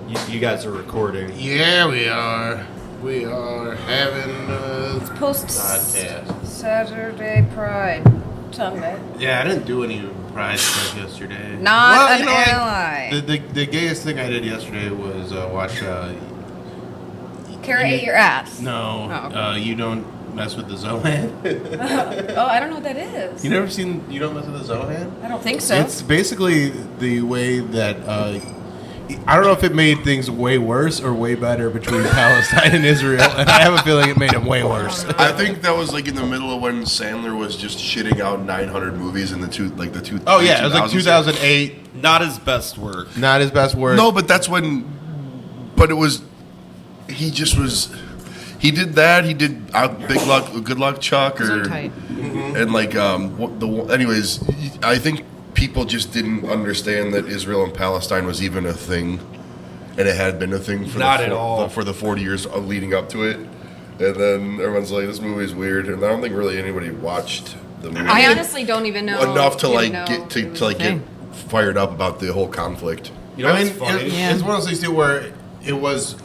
You guys are recording. Yeah, we are. We are having It's post podcast. Saturday Pride Sunday. Yeah, I didn't do any pride stuff yesterday. Not an ally. The gayest thing I did yesterday was watch. Carrot ate your ass. No, Oh. You don't mess with the Zohan. Oh, I don't know what that is. You never seen You Don't Mess with the Zohan? I don't think so. It's basically the way that I don't know if it made things way worse or way better between Palestine and Israel, and I have a feeling it made them way worse. I think that was like in the middle of when Sandler was just shitting out 900 movies in the two. Oh yeah, it was like 2008. Not his best work. Not his best work. No, but that's when. But it was. He just was. He did that. He did Big Luck, Good Luck, Chuck, Those are or tight. and like Anyways, I think people just didn't understand that Israel and Palestine was even a thing, and it had been a thing for Not at all. for the 40 years leading up to it. And then everyone's like, "This movie's weird," and I don't think really anybody watched the movie I honestly don't even know enough to even like know get to like thing. get fired up about the whole conflict. You know I what's mean, funny? it's one of those things too where it was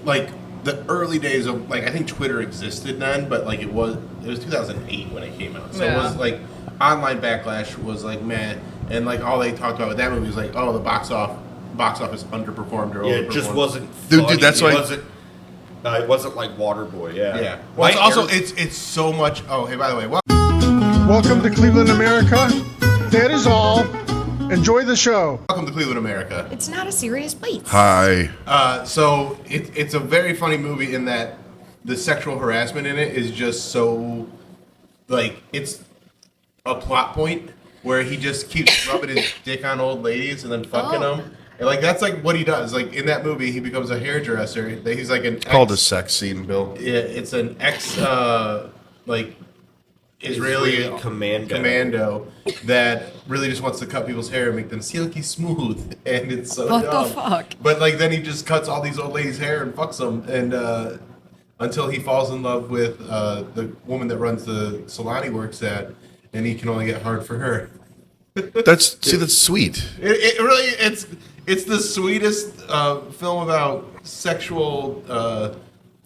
like the early days of like I think Twitter existed then, but like it was 2008 when it came out, so it was like online backlash was like man, and like all they talked about with that movie was like the box office underperformed or Yeah, overperformed. it just wasn't. Dude, funny. that's it why- wasn't. It wasn't like Waterboy. Yeah. Yeah. Well, My it's also air- it's so much. Oh, hey, by the way, Welcome to Cleveland, America. That is all. Enjoy the show. welcome to Cleveland, America. It's not a serious place. Hi. So it's a very funny movie in that the sexual harassment in it is just so like it's a plot point where he just keeps rubbing his dick on old ladies and then fucking Oh. them. And like that's like what he does. Like in that movie, he becomes a hairdresser. He's like an Called a ex, sex scene, Bill. yeah, it's an ex like Israeli commando that really just wants to cut people's hair and make them silky smooth, and it's so What the dumb. fuck? But like then he just cuts all these old ladies' hair and fucks them, and until he falls in love with the woman that runs the salon he works at, and he can only get hard for her. That's sweet. It really it's the sweetest film about sexual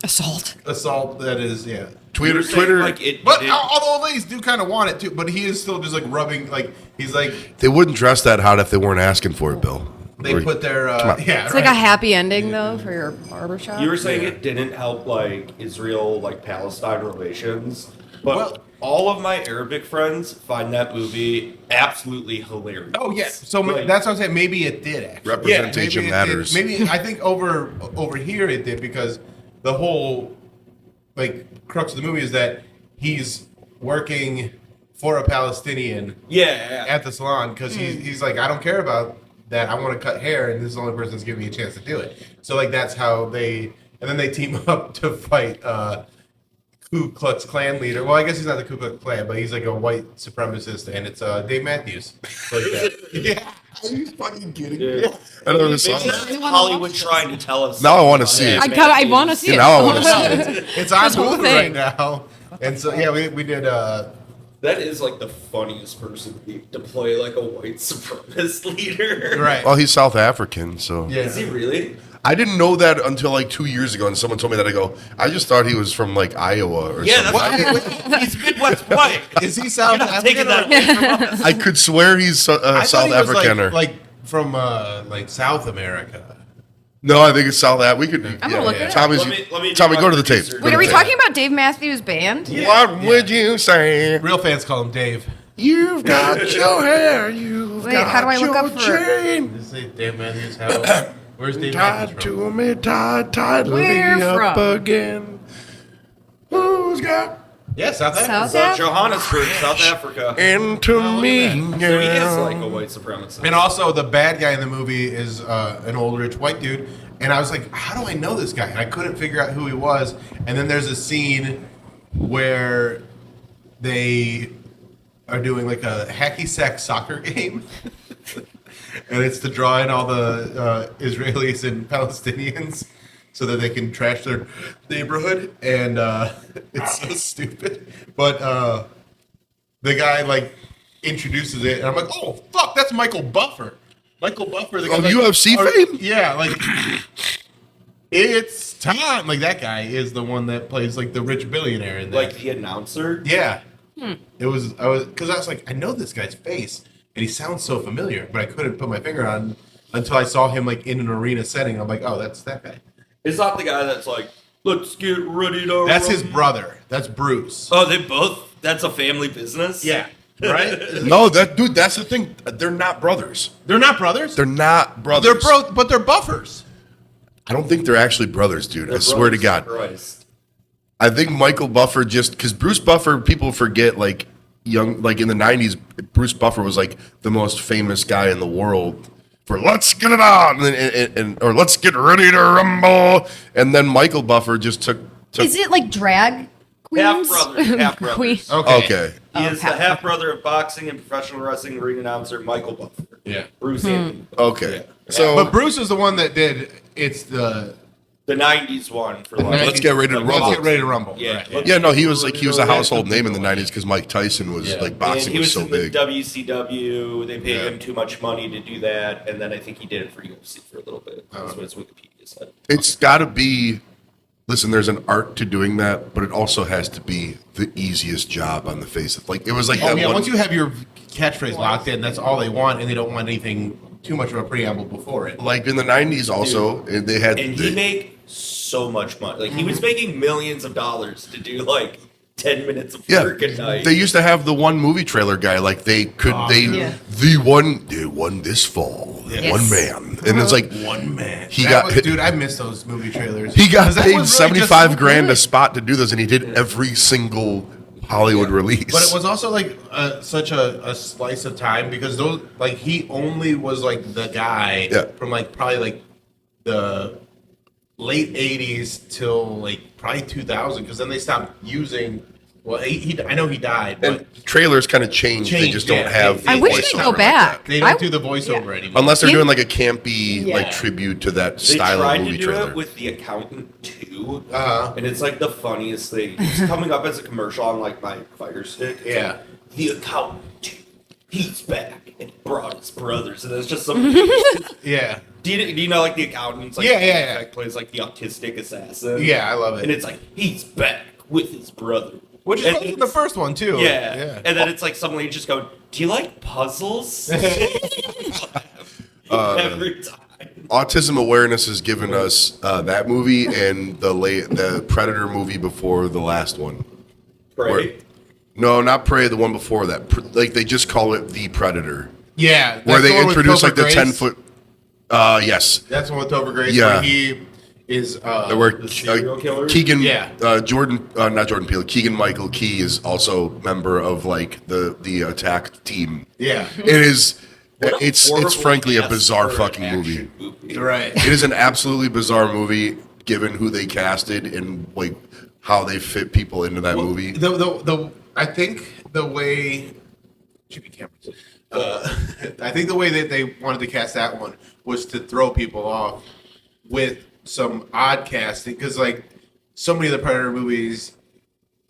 assault that is Twitter. Like it. But it- all the old ladies do kind of want it too. But he is still just like rubbing, like he's like They wouldn't dress that hot if they weren't asking for it, Bill. they put their on. yeah. It's like a happy ending though for your barbershop. You were saying it didn't help like Israel like Palestine relations, but Well- all of my Arabic friends find that movie absolutely hilarious. Oh yeah, so Like, that's what I'm saying. Maybe it did actually. Representation maybe it matters. did. Maybe I think over here it did because the whole like crux of the movie is that he's working for a Palestinian yeah. at the salon because he's like I don't care about that. I want to cut hair, and this is the only person that's giving me a chance to do it. So like that's how they and then they team up to fight Ku Klux Klan leader. Well, I guess he's not the Ku Klux Klan, but he's like a white supremacist, and it's Dave Matthews. Like that. Yeah. Are you fucking kidding Yeah. me? I never saw Maybe that. that's Hollywood trying to tell us. Now I want to see it. I want to see it. Now I want to see it. It's on This whole Hulu right thing. now. And so yeah, we did That is like the funniest person to play like a white supremacist leader. right. Well, he's South African, so Yeah. Is he really? I didn't know that until like 2 years ago, and someone told me that. I go, I just thought he was from like Iowa or Yeah, something. that's he's Midwest white. Is he South You're not taking African? that away from us. I could swear he's I thought South he was African. like from like South America. No, I think it's South Africa. We could. I'm gonna look it up. Tommy's, Let me Tommy, do go my to the tape. research. Go Wait, to are we the tape. talking about Dave Matthews Band? What would you say? Real fans call him Dave. You've got your hair. You've Wait, got how do I look your up for it? chain. Is it Dave Matthews? How? Where's Dave Tied Matthews from? to me, tied tightly Where up from? again. Who's got Yeah, South Africa. South Africa? Johannesburg, South Africa. into me? at So he is like girl? a white supremacist. And also, the bad guy in the movie is an old rich white dude. And I was like, how do I know this guy? And I couldn't figure out who he was. And then there's a scene where they are doing like a hacky sack soccer game. And it's to draw in all the Israelis and Palestinians so that they can trash their neighborhood. And it's so stupid. But the guy like introduces it, and I'm like, oh fuck, that's Michael Buffer. Michael Buffer, the guy Oh, UFC fame? Yeah, like It's time. Like that guy is the one that plays like the rich billionaire in there. Like the announcer. Yeah. I was like, I know this guy's face, and he sounds so familiar, but I couldn't put my finger on until I saw him like in an arena setting. I'm like, oh, that's that guy. It's not the guy that's like, let's get ready to. That's his brother. That's Bruce. Oh, they both. That's a family business. Yeah. Right. No, that's the thing. They're not brothers. They're not brothers. They're not brothers. But they're buffers. I don't think they're actually brothers, dude. They're I swear to brothers. God. Christ. I think Michael Buffer because Bruce Buffer, people forget like in the 90s, Bruce Buffer was like the most famous guy in the world for let's get it on or let's get ready to rumble. And then Michael Buffer just took Is it like drag Half queens? brothers. Half brothers. Queen. okay. He is the half- half brother of boxing and professional wrestling ring announcer Michael Buffer. Yeah. Bruce Anthony. Okay. So But Bruce is the one that did. It's the. The 90s one for like. Let's get ready to rumble. Let's get ready to rumble. Yeah. Right. Let's yeah, no, get he was ready a to household rumble. name in the 90s because Mike Tyson was like And boxing he was was so in big. the WCW. They paid Yeah. him too much money to do that, and then I think he did it for UFC for a little bit. That's what his Wikipedia said. It's got to be. Listen, there's an art to doing that, but it also has to be the easiest job on the face of it was like Oh that yeah. one. Once you have your catchphrase locked in, that's all they want, and they don't want anything too much of a preamble before it. Like in the 90s also, they had And he made so much money. Like he was making millions of dollars to do like 10 minutes of yeah, work a night. they used to have the one movie trailer guy like they Yeah. the one this fall, Yes. one man. And it's like One man. He That got was- hit- dude. I miss those movie trailers. he got 'Cause that paid was really just 75 so grand good. a spot to do this and he did every single Hollywood release. But it was also like such a slice of time because those like he only was like the guy Yeah. from like probably like the late '80s till like probably 2000 because then they stopped using. Well, I know he died, but and trailers kind of changed. They Changed, just don't yeah. have. I the wish voiceover they'd go like back. that. they don't I- do the voiceover yeah. anymore. Unless they're In- doing like a campy Yeah. like tribute to that They style tried of to movie do trailer. it with The Accountant too, Uh-huh. and it's like the funniest thing. It's coming up as a commercial on like my Fire Stick. It's Yeah. like, The Accountant 2, he's back and he brought his brothers, and it's just some. Yeah, do you know like The Accountant's like Yeah. plays like the autistic assassin? yeah, I love and it. it's like he's back with his brother. Which is And also the it's- first one too. Yeah. And then it's like suddenly you just go, do you like puzzles? Every time. Autism Awareness has given us that movie and the Predator movie before the last one. Right? No, not Prey, the one before that. Like they just call it the Predator, Yeah, where that's the they one with introduce Topher like the Grace. 10-foot. Yes, That's the one with Topher Grace. Yeah. Where he is. where The serial killer? Keegan, Yeah. not Jordan Peele. Keegan Michael Key is also member of like the attack team. Yeah. It is. What a It's horrible frankly a cast bizarre for an fucking action movie. Right. It is an absolutely bizarre movie, given who they casted and like how they fit people into that movie. I think the way should be cameras. I think the way that they wanted to cast that one was to throw people off with some odd casting because like so many of the Predator movies,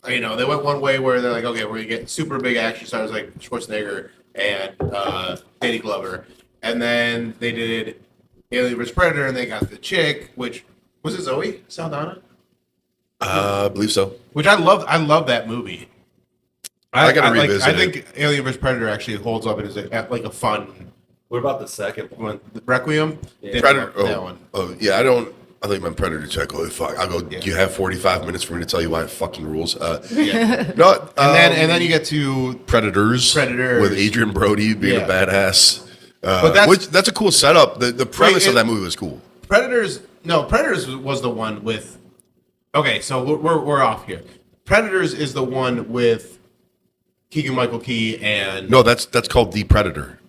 you know, they went one way where they're like, okay, we're gonna get super big action stars like Schwarzenegger and Danny Glover, and then they did Alien vs Predator, and they got the chick, which was it Zoe Saldana, I believe so. which I love. I love that movie. I gotta revisit I it. think Alien vs Predator actually holds up as like a fun What about the second one? one. Requiem, Yeah. Didn't Predator. love that one. Yeah, I don't. I think my Predator check. Oh fuck! I'll go. Yeah. You have 45 minutes for me to tell you why it fucking rules. Yeah. No, and then you get to Predators. Predators. With Adrian Brody being Yeah. a badass. But that's- that's a cool setup. The premise of that movie was cool. Predators. No, Predators was the one with. Okay, so we're off here. Predators is the one with Keegan Michael Key and No, that's called The Predator.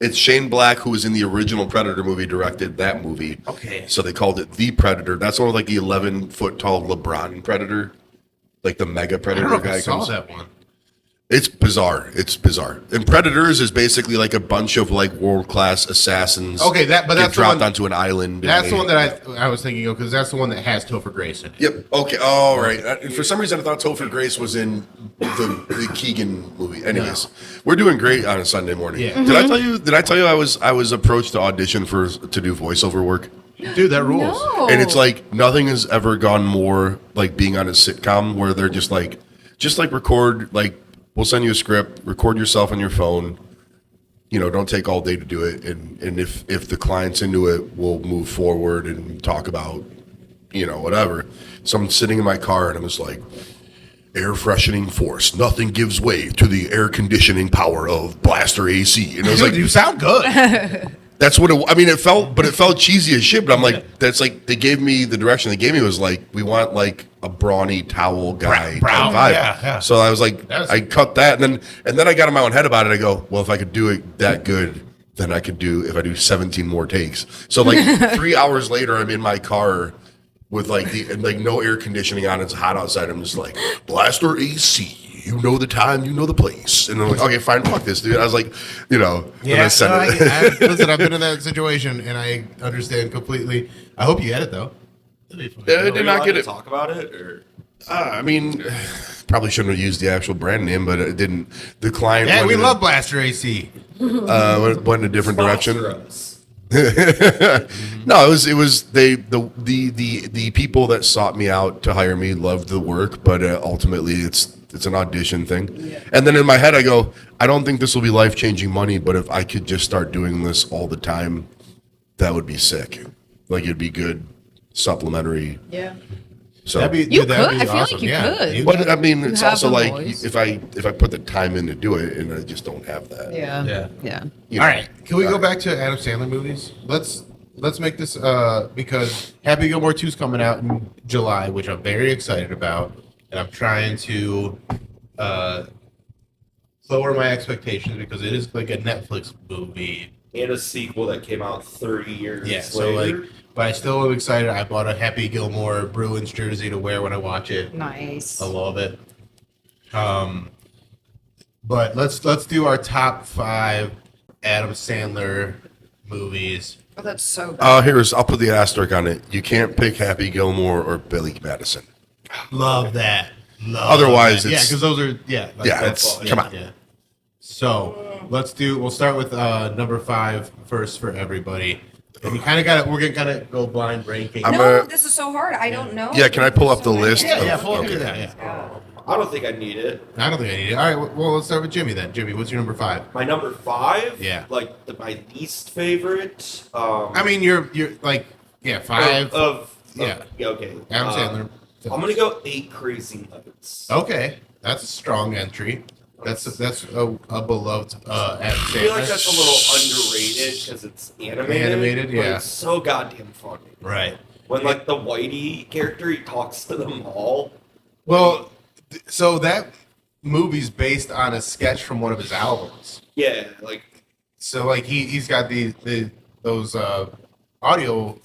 It's Shane Black, who was in the original Predator movie, directed that movie. Okay. So they called it The Predator. That's the one with like the 11-foot tall LeBron Predator, like the mega I Predator don't know if guy I saw comes. that one. It's bizarre. It's bizarre. And Predators is basically like a bunch of like world-class assassins. Okay, but get that's the dropped one- onto an island. and That's the they- one that I was thinking of because that's the one that has Topher Grace in it. Yep. Okay. All right. For some reason, I thought Topher Grace was in the Keegan movie. Anyways, we're doing great on a Sunday morning. Yeah. Did I tell you? I was approached to audition to do voiceover work? Dude, that rules. No. And it's like nothing has ever gone more like being on a sitcom where they're just like record, like we'll send you a script, record yourself on your phone. You know, don't take all day to do it. And if the client's into it, we'll move forward and talk about, you know, whatever. So I'm sitting in my car and I'm just like, air freshening force. Nothing gives way to the air conditioning power of Blaster AC. And I was Dude, like, you sound good. that's what it, I mean, it felt cheesy as shit, but I'm like, that's like, they gave me, the direction they gave me was like, we want like a brawny towel guy Brown, type vibe. yeah. So I was like, That's- I cut that. And then I got in my own head about it. I go, well, if I could do it that good, then I could do, if I do 17 more takes. So like 3 hours later, I'm in my car with like no air conditioning on. It's hot outside. I'm just like, Blaster AC. You know the time, you know the place. And I'm like, okay, fine, fuck this, dude. I was like, you know, and I sent it. Listen, I've been in that situation, and I understand completely. I hope you get it, though. That'd be fun. I Are did we not allowed get to it. talk about it, or I mean, probably shouldn't have used the actual brand name, but it didn't. The client Yeah, we went love Blaster AC. went in a different direction. sponsor us. No, it was the people that sought me out to hire me loved the work, but ultimately it's an audition thing. And then in my head I go, I don't think this will be life-changing money, but if I could just start doing this all the time, that would be sick. Like it'd be good supplementary. Yeah. So That'd be, You that'd could. be I feel like awesome. you yeah. could. but I mean, it's have also a like voice. if I put the time in to do it, and I just don't have that. Yeah. Yeah. Yeah. You All know. right, can we go back to Adam Sandler movies? Let's make this because Happy Gilmore 2 is coming out in July, which I'm very excited about, and I'm trying to lower my expectations because it is like a Netflix movie. And a sequel that came out 30 years Yeah, so later. like, but I still am excited. I bought a Happy Gilmore Bruins jersey to wear when I watch it. Nice. I love it. But let's do our top 5 Adam Sandler movies. Oh, that's so bad. I'll put the asterisk on it. You can't pick Happy Gilmore or Billy Madison. Love that. Otherwise, that. Yeah, it's- because those are Yeah, that's come on. Yeah. So we'll start with number 5 first for everybody. And you kind of got it. We're gonna go blind ranking. I'm No, a- this is so hard. I don't know. Yeah, can I pull up the list? yeah, of- pull up okay. that. Yeah. I don't think I need it. I don't think I need it. All right. Well, let's start with Jimmy then. Jimmy, what's your number 5? My number 5, Yeah. like my least favorite. I mean, you're like 5. Yeah. Okay. Adam Sandler. I'm gonna go 8 Crazy Nights. Okay, that's a strong entry. That's a beloved Adam I feel like Sandler. that's a little underrated because it's animated. Animated, but yeah. It's so goddamn funny. Right. When like the Whitey character, he talks to them all. Well, so that movie's based on a sketch from one of his albums. Yeah, like So like he's got those audio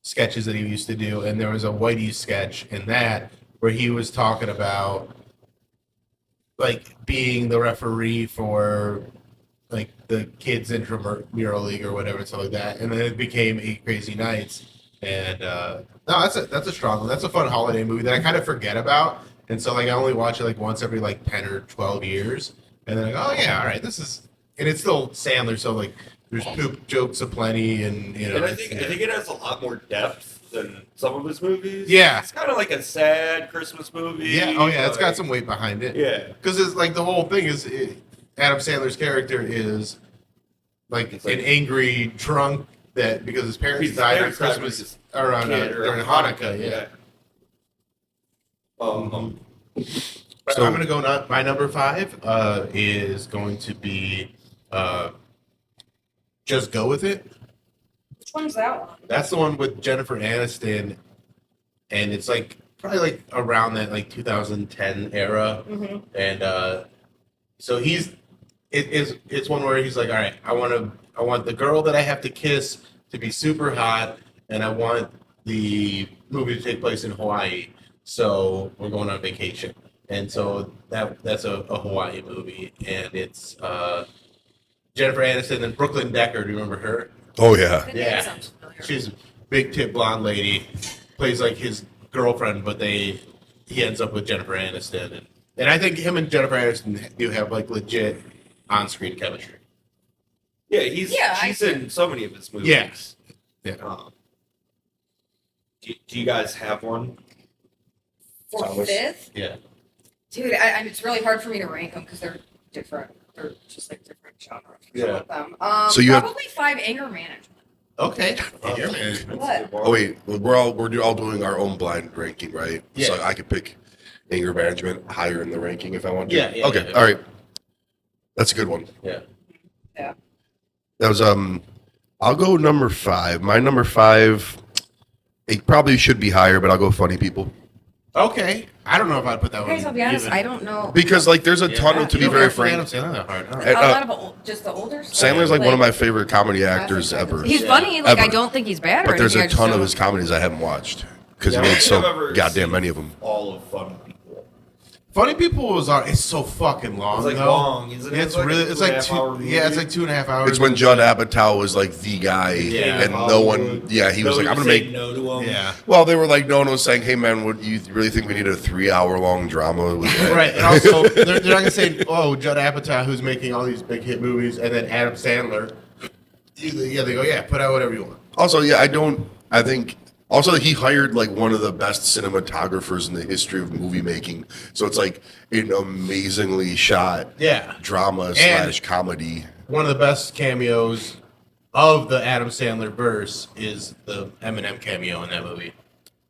sketches that he used to do, and there was a Whitey sketch in that where he was talking about like being the referee for like the kids intramural league or whatever, and stuff like that, and then it became 8 Crazy Nights. And no, that's a strong one. That's a fun holiday movie that I kind of forget about, and so like I only watch it like once every like 10 or 12 years, and then I go, oh yeah, all right, this is, and it's still Sandler, so like there's poop jokes aplenty, and you know, and I think it has a lot more depth than some of his movies. Yeah. It's kind of like a sad Christmas movie. yeah, oh yeah, it's got like- some weight behind it. Yeah. Because it's like the whole thing is Adam Sandler's character is like It's like- an angry drunk that because his parents His died on parents died when Christmas he was or on kid, or during Hanukkah. Yeah. So I'm gonna go. My number 5 is going to be Just Go With It. Which one's that one? That's the one with Jennifer Aniston, and it's like probably like around that like 2010 era, and so it's one where he's like, all right, I want the girl that I have to kiss to be super hot, and I want the movie to take place in Hawaii, so we're going on vacation, and so that's a Hawaii movie, and it's Jennifer Aniston and Brooklyn Decker. Do you remember her? Oh yeah. The name Yeah. sounds familiar. She's a big tip blonde lady, plays like his girlfriend, but he ends up with Jennifer Aniston, and I think him and Jennifer Aniston do have like legit on-screen chemistry. Yeah, Yeah, she's in so many of his movies. Yeah. Yeah. Do you guys have one? For Thomas? fifth? Yeah. Dude, it's really hard for me to rank them because they're different. They're just like different genres. Yeah. With them. So you have- probably 5 anger management. Okay. Anger management. What? Oh wait, we're all doing our own blind ranking, right? Yeah. So I could pick anger management higher in the ranking if I want to. Yeah, okay. yeah. All right. That's a good one. Yeah. Yeah. That was I'll go number 5. My number 5, it probably should be higher, but I'll go funny people. Okay. I don't know if I'd put that one. Guys, I'll be honest, even. I don't know. Because like there's a ton of, to be very frank, Adam Sandler that hard. All right. And, a lot of just the older stuff. Sandler's like one of my favorite comedy actors ever. He's funny. Like I Ever. don't think he's bad. But there's a ton of his. his comedies I haven't watched because Yeah, he I made don't so think I've ever goddamn seen many of them. All of Funny People. Funny People it's so fucking long. It's like though. long, isn't it? It's It's like really a it's like 2.5-hour two. Yeah, it's movie. like 2.5 hours. It's when Judd Apatow was like the guy, Yeah. and no one. Yeah, he was like, I'm gonna say make. no to him. Yeah. Well, they were like, no one was saying, hey man, would you really think we need a 3-hour long drama with that? Right, and also they're not gonna say, "Oh, Judd Apatow, who's making all these big hit movies," and then Adam Sandler. Yeah, they go, "Yeah, put out whatever you want." Also, yeah, I think. Also, he hired like one of the best cinematographers in the history of movie making. So it's like an amazingly shot Yeah, drama / comedy. one of the best cameos of the Adam Sandler verse is the Eminem cameo in that movie.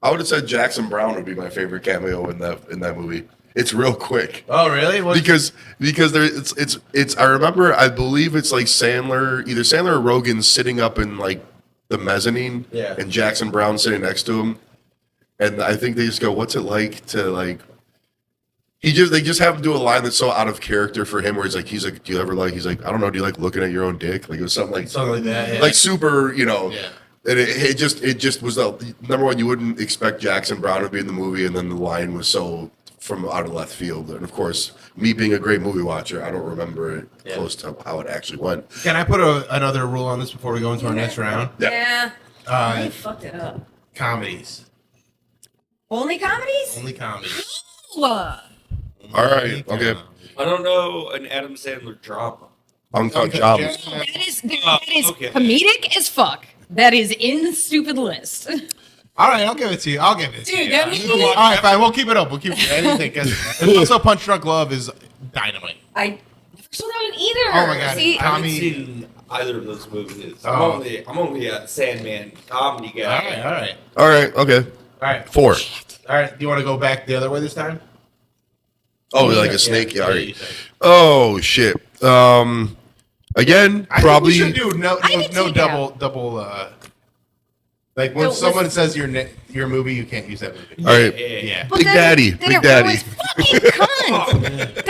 I would have said Jackson Brown would be my favorite cameo in that movie. It's real quick. Oh, really? Because there it's I remember I believe it's like either Sandler or Rogan sitting up in like the mezzanine, Yeah. and Jackson Brown sitting next to him, and I think they just go, "What's it like to like?" They just have him do a line that's so out of character for him, where he's like, "Do you ever like?" He's like, "I don't know. Do you like looking at your own dick?" Like it was something Something like that. Yeah. like super, Yeah. And it just was the number one. You wouldn't expect Jackson Brown to be in the movie, and then the line was so from out of left field. And of course, me being a great movie watcher, I don't remember it close to how it actually went. Can I put another rule on this before we go into our next round? Yeah. I Uh, fucked it up. comedies. Only comedies? Only comedies. What? All right, okay. I don't know an Adam Sandler drama. Uncut Gems. That is okay. comedic as fuck. That is in the stupid list. All right, I'll give it to you. I'll give it to Dude, you. that means All right, fine. We'll keep it up. We'll keep it. Anything. 'Cause also, Punch Drunk Love is dynamite. I never saw that one either. Oh my God. See, I haven't Tommy- seen either of those movies. Oh. I'm only a Sandman comedy All guy. right, all right, All right, okay. all right. 4. All right. Do you want to go back the other way this time? Oh, like a snake? Yeah, all you right. say. Oh shit. Again, I probably. think we should do no I did too, double. Like when No, someone listen. says your movie, you can't use that movie. All right. Yeah. But Big then- Daddy, then Big it Daddy. ruins fucking cunt.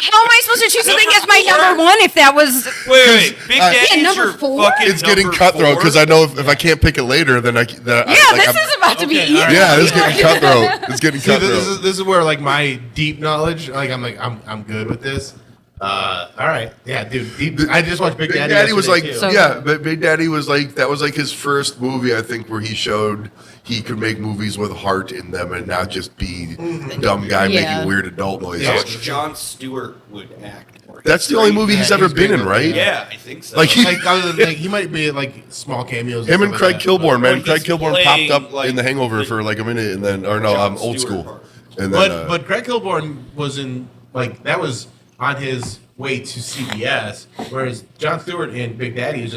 How am I supposed to choose something as my number one if that was? Wait. Big Daddy's Yeah, number your 4? fucking It's getting number cutthroat 4? because I know if I can't pick it later, then Yeah, this is about to be Okay, all right. easy. Yeah, this is getting cutthroat. It's getting See, cutthroat. this is where like my deep knowledge, I'm good with this. All right, yeah, dude. I just watched Big Big Daddy. Daddy was like, yesterday, too. So- but Big Daddy was like, that was like his first movie, I think, where he showed he could make movies with heart in them and not just be dumb guy Yeah. making weird adult noises. Yeah. John Stewart would act more. That's the only movie he's Yeah, ever he's been great in, in right? it. Yeah, I think so. Like he- like other than like he might be like small cameos. Him and stuff Craig like that, Kilborn, man. When Craig he's Kilborn popped playing, up like, in The Hangover the- for like a minute, and then, or no, Jon Old Stewart School. part. And But then, but Craig Kilborn was in like that was on his way to CBS, whereas Jon Stewart and Big Daddy is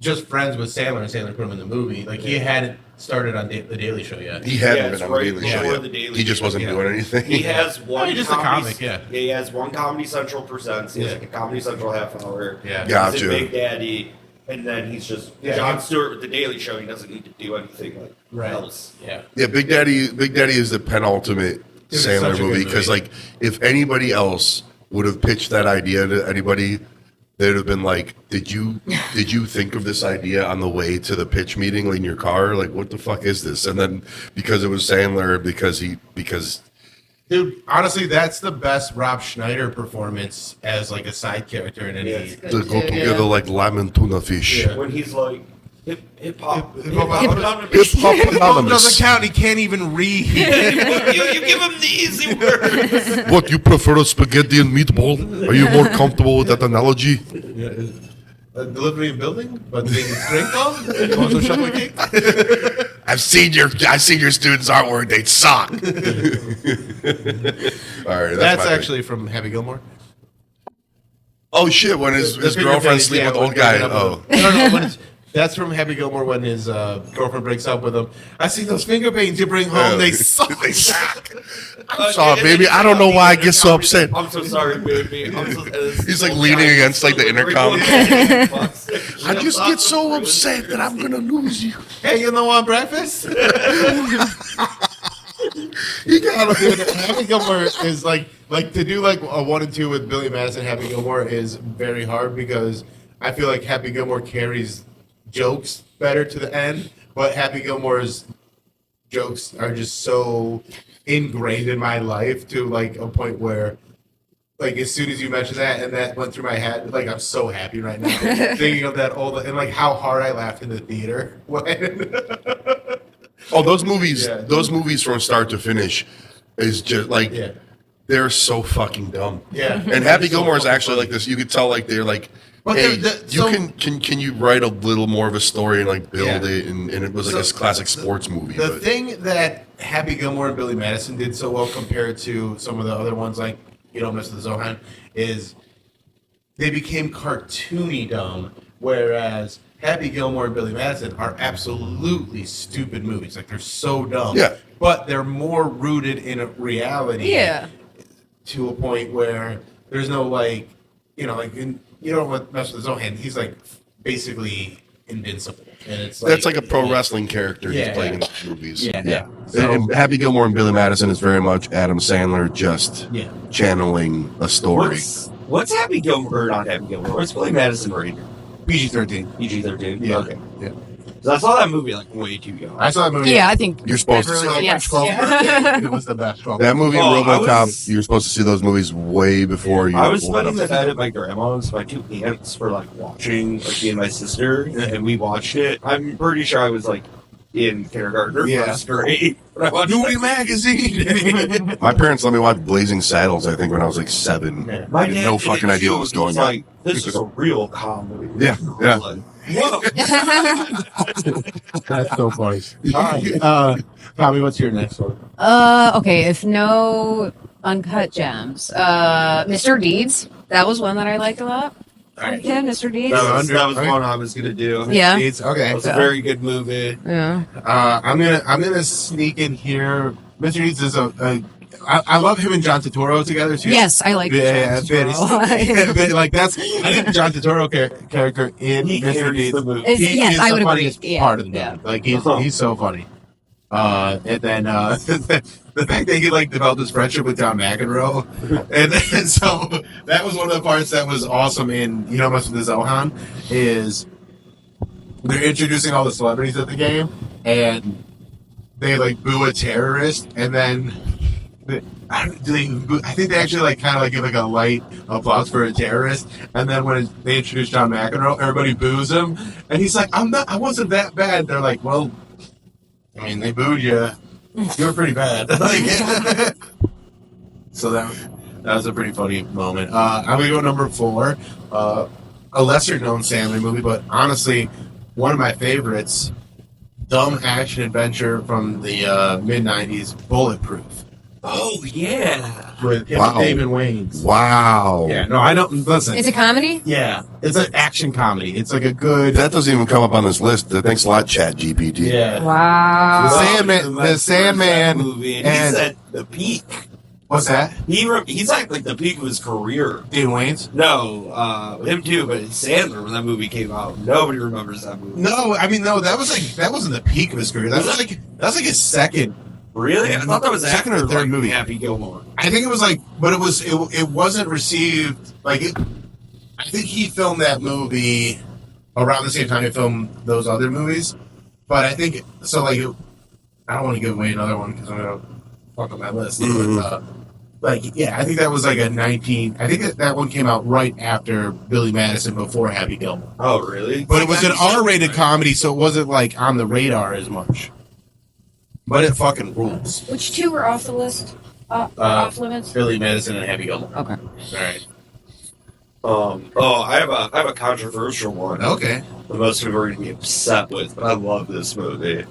just friends with Sandler, and Sandler put him in the movie. Like he hadn't started on the Daily Show yet. he hadn't Yeah, been it's on the right Daily Show before yet. The Daily He just Show, wasn't yeah. doing anything. He has one. just a comic, yeah. He has one Comedy Central presents. He has like a Comedy Central half hour. Yeah. He's Gotcha. in Big Daddy, and then he's just Yeah, Jon he- Stewart with the Daily Show. He doesn't need to do anything like Right. else. Yeah. Yeah, Big Daddy is the penultimate It's such a Sandler good movie because, movie. like, if anybody else would have pitched that idea to anybody, they'd have been like, "Did you think of this idea on the way to the pitch meeting in your car? Like, what the fuck is this?" And then because it was Sandler, because Dude, honestly, that's the best Rob Schneider performance as like a side character in any. Yeah, it's they go together like lime and tuna fish. Yeah. When he's like hip hop, Hip hop Hip hop Hip hop anonymous. doesn't count. He can't even read. you give him the easy words. What, you prefer a spaghetti and meatball? Are you more comfortable with that analogy? Delivery and building, but being strength on, also chocolate cake. I I've seen your students' artwork. They suck. All right, That's my actually from Happy Gilmore. Oh shit! When his girlfriend sleep with the old guy. Oh, no. That's from Happy Gilmore when his girlfriend breaks up with him. I see those finger paintings you bring home. They suck. They suck. I'm sorry, baby. I don't know why I get so upset. I'm so sorry, baby. He's like leaning against like the intercom. I just get so upset that I'm gonna lose you. Hey, you know what, breakfast? You got Happy Gilmore is like to do like a 1 and 2 with Billy Madison. Happy Gilmore is very hard because I feel like Happy Gilmore carries jokes better to the end, but Happy Gilmore's jokes are just so ingrained in my life to like a point where, like, as soon as you mentioned that and that went through my head, like, I'm so happy right now thinking of that old and like how hard I laughed in the theater when. Oh, those movies! Yeah. Those movies from start to finish is just like they're so fucking dumb. Yeah. And Happy Gilmore is actually like this. You could tell like they're like, But hey, so- can you write a little more of a story and like build it? And it was like this classic sports movie. The but. thing that Happy Gilmore and Billy Madison did so well compared to some of the other ones, like You Don't Mess with the Zohan, is they became cartoony dumb, whereas Happy Gilmore and Billy Madison are absolutely stupid movies. Like, they're so dumb. Yeah. But they're more rooted in a reality. Yeah. To a point where there's no, like, you know, like, You Don't Mess with the Zohan, he's, like, basically invincible. And it's like, That's like a pro wrestling character he's Yeah. playing in the movies. Yeah. And Happy Gilmore and Billy Madison is very much Adam Sandler just channeling a story. What's Happy Gilmore or not Happy Gilmore? What's Billy Madison rated? PG-13. PG-13? Yeah. Okay. Yeah. 'Cause I saw that movie like way too young. I saw that movie. Yeah, I think You're supposed to see Like Yes. 12 Yeah. It was the best. 12 that movie, Oh, I RoboCop. was- You're supposed to see those movies way before you. I was old spending enough the to- night at my grandma's. My two aunts were like watching, like me and my sister, and we watched it. I'm pretty sure I was like in kindergarten or first grade when I watched Nudie it. magazine. My parents let me watch Blazing Saddles. I think when I was like 7. My I had dad no did fucking it idea too. what was He going on. Like, this is a real comedy. Yeah, yeah. Like, whoa. That's so funny. All right. Tommy, what's your next one? Okay, if no uncut gems. Mr. Deeds. That was one that I liked a lot. Alright. Yeah, Mr. Deeds. That was one I was gonna do. Yeah. It's okay. It was a very good movie. Yeah. I'm gonna sneak in here. Mr. Deeds is I love him and John Turturro together too. Yes, I like Yeah, John very, Turturro. but like that's I think John Turturro character in He Mr. carries Deeds. the movie. He Yes, is I the would agree. funniest Yeah, part of the yeah. movie. Like he's so funny. And then the fact that he like developed his friendship with John McEnroe, and so that was one of the parts that was awesome in You Know Mess with the Zohan is they're introducing all the celebrities at the game, and they like boo a terrorist, and then I think they actually like kind of like give like a light applause for a terrorist, and then when they introduce John McEnroe, everybody boos him, and he's like, I wasn't that bad. They're like, well, I mean, they booed you. You were pretty bad. So that was a pretty funny moment. I'm gonna go number 4, a lesser known Sandler movie, but honestly, one of my favorites. Dumb action adventure from the mid '90s, Bulletproof. Oh yeah. With Wow. David Wayne's. Wow. Yeah, no, I don't listen. It's a comedy? Yeah, it's an action comedy. It's like a good. That doesn't even come up on this list. Thanks a lot, Chat GPT. Yeah. Wow. The Sandman movie, and and- he's at the peak. What's that? He's at like the peak of his career. David Wayne's? No, him too, but Sandler when that movie came out, nobody remembers that movie. No, I mean no. That wasn't the peak of his career. That was like his second. Really? I thought that was Second or after, third like, movie. Happy Gilmore. I think it was like, but it wasn't received like. I think he filmed that movie around the same time he filmed those other movies, but I think so. Like, I don't want to give away another one because I'm gonna fuck up my list. But, like, yeah, I think that was like a 19. I think that one came out right after Billy Madison, before Happy Gilmore. Oh, really? But it was an R-rated comedy, so it wasn't like on the radar as much. But it fucking rules. Which two were off the list? Off limits? Billy Madison and Happy Gilmore. Okay. All right. I have a controversial one. Okay. The most people are going to be upset with, but I love this movie.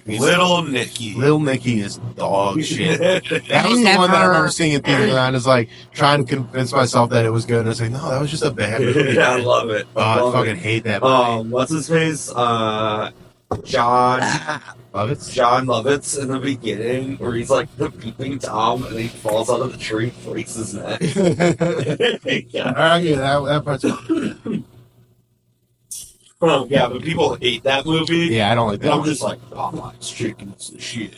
Little Nicky. Little Nicky is dog shit. That was the I one that I never- remember seeing in theater, and I was like trying to convince myself that it was good. And I was like, no, that was just a bad movie. Yeah, I love it. Oh, I Love fucking it. hate that movie. What's his face? John Lovitz in the beginning, where he's like the peeping Tom, and he falls out of the tree, breaks his neck. Yeah. All right, yeah, that part's Oh, yeah, but people hate that movie. yeah, I don't like And that. I'm just like, Popeye's chicken's the shit.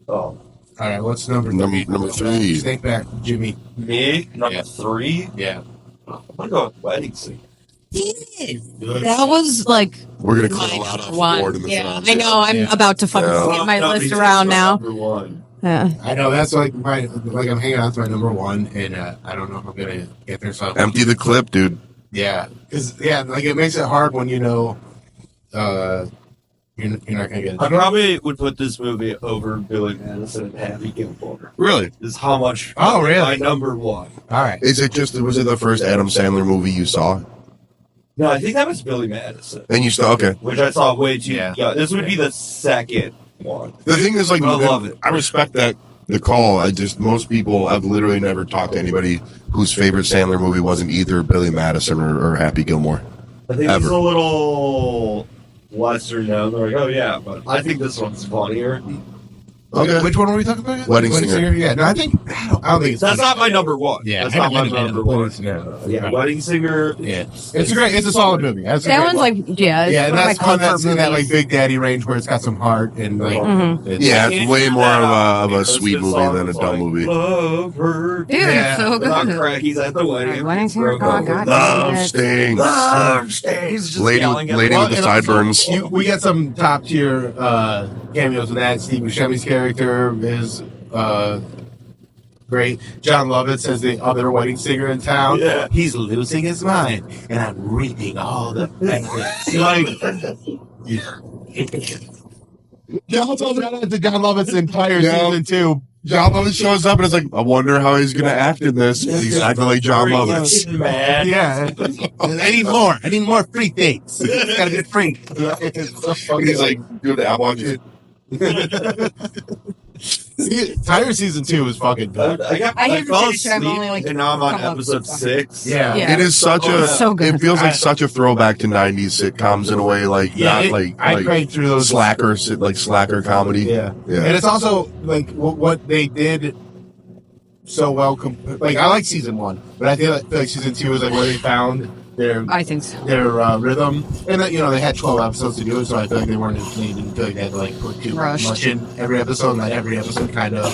Oh, All right, what's number Number three. Think back, Jimmy. me, number Yeah. 3. Yeah. I'm gonna go with Wedding Singer. That was like We're gonna my clear a lot off number the one. board in the Yeah, films. I know. I'm Yeah. about to fucking Yeah. skip my No, list because around it's my now. Number 1. Yeah. I know that's like I'm hanging on to my number one, and I don't know if I'm gonna get there. So Empty the clip, dude. yeah, because like it makes it hard when you know, you're not gonna get it. I probably would put this movie over Billy Madison and Happy Gilmore. Really? Is how much? Oh, really? My number 1. All right, Was it the first Adam Sandler movie you saw? No, I think that was Billy Madison, And you still okay? which I saw way too. Yeah. Yeah, this would be the second one. The thing is, like, I love it. I respect that the call. Most people, I've literally never talked to anybody whose favorite Sandler movie wasn't either Billy Madison or Happy Gilmore. I think Ever. it's a little lesser known. They're like, oh yeah, but I think this one's funnier. Okay. which one were we talking about? Wedding Singer. Yeah, no, I don't think it's That's not my number 1. Yeah, that's I not my haven't been number to Wedding 1. Singer. Yeah, Wedding Singer. Yeah, it's a solid movie. That's a That great one's one. like, yeah. It's Yeah, and one of that's my one that's comfort in that like movies. Big Daddy range where it's got some heart and like it's, Yeah, I it's can't way hear more that of a because sweet this movie song than a is dumb like, movie. Love her. Dude, Yeah. it's so Without good. crack, he's at the wedding. Wedding He's Singer, broke oh, up. God. Love stings. Love stays. Just Lady yelling at with the- the sideburns. we got some top tier cameos in that. Steve Buscemi's character is great. John Lovitz as the other wedding singer in town. Yeah. He's losing his mind, and I'm reaping all the benefits. Like, John Lovitz's entire Yeah. season 2. John Lovitz shows up and it's like, I wonder how he's gonna act in this. He's acting like John Lovitz. Man. Yeah, I need more. I need more free dates. It's gotta get free. It's so fucking He's like, dude, I want you. Tire season 2 is fucking good. I I haven't fell finished it, I'm asleep, only, like, and now I'm on a couple episode episodes. 6. Yeah. Yeah. It is such Oh, a. so good. It feels like such a throwback to '90s sitcoms in a way, like not like I cranked through those. slacker comedy. Yeah. Yeah. And it's also like what they did so well. Like I like season 1, but I feel like season 2 is like where they found their I think so. rhythm, and they had 12 episodes to do it, so I feel like they didn't feel like they had to like put too Rushed. much in every episode, and like every episode kind of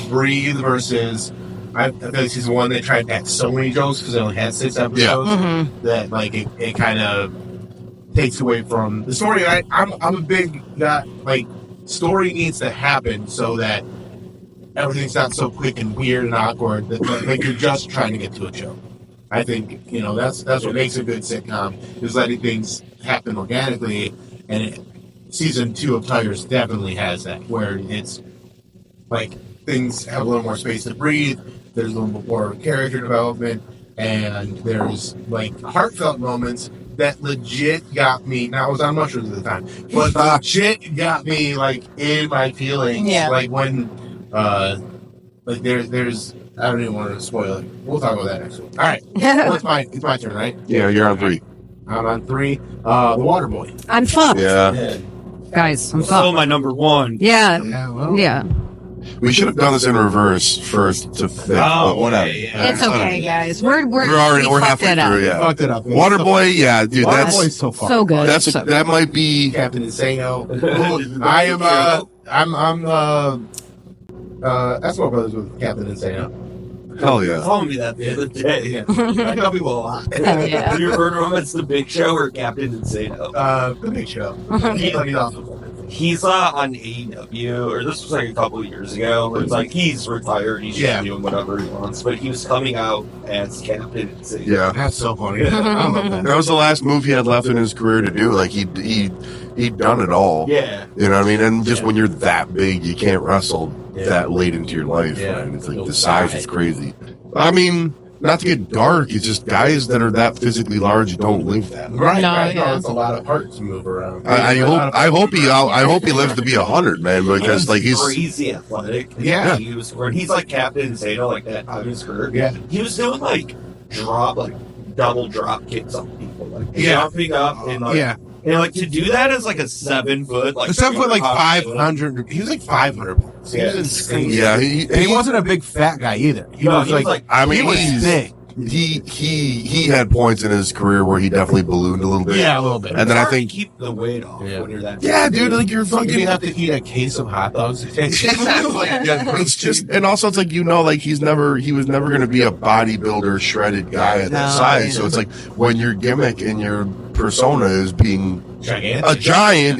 breathe. Versus, I feel like season 1 they tried to add so many jokes because they only had 6 episodes that like it kind of takes away from the story. I'm a big guy. Like story needs to happen so that everything's not so quick and weird and awkward that like you're just trying to get to a joke. I think that's what makes a good sitcom is letting things happen organically, and season 2 of Tigers definitely has that where it's like things have a little more space to breathe. There's a little more character development, and there's like heartfelt moments that legit got me. Now I was on mushrooms at the time, but legit got me like in my feelings. Yeah. Like when like there's I don't even want to spoil it. We'll talk about that next week. All right, well, it's my turn, right? Yeah, you're on 3. I'm on 3. The Water Boy. I'm fucked. Yeah. Guys, I'm Still fucked. my number 1. Yeah. Yeah, well, Yeah. We should have done this in reverse first to fit, but whatever. yeah. It's okay, guys. We're We're fucked halfway it up. through, yeah. fucked it up. Waterboy, yeah, dude, Water that's Boy's so fun. So good. that might be. Captain Insano. I am. That's what brothers with Captain Insano. Hell yeah. Told me that the other day. I tell people a lot. Hell yeah. Have you heard of him? It's the Big Show or Captain Insano. The Big Show. He's awesome. He's on AEW, or this was like a couple of years ago, where it's like he's retired, he's Yeah. just doing whatever he wants, but he was coming out as Captain Insano. Yeah. That's so funny. I love that. That was the last move he had left in his career to do. Like he'd done it all. Yeah. You know what I mean? And just when you're that big, you can't wrestle Yeah. that late into your life. Yeah. Right? It's like the size is crazy. I mean, not to get dark, it's just guys that are that physically large don't live that long. Right, No, right. yeah. No, it's a lot of parts to move around. I hope he lives to be 100, man, because like he's crazy athletic. Yeah. He was when he's like Captain Insano, like that. I was hurt. Yeah. He was doing like double drop kicks on people, like Yeah. jumping up and like and like to do that as like a 7 foot, like 7 foot, like 500. 500. He was like 500 pounds. He was Yeah. insane. yeah, and he wasn't a big fat guy either. He No, was he was like, like- I mean, he was he's- thick. he had points in his career where he definitely ballooned a little bit. Yeah, a little bit. And then I Hard to think keep the weight off when you're that. yeah, dude, like you're You fucking have to eat a case of hot dogs. it's just, and also it's like, like he was never going to be a bodybuilder shredded guy at that No, size. yeah. So it's like when your gimmick and your persona is being gigantic. a giant,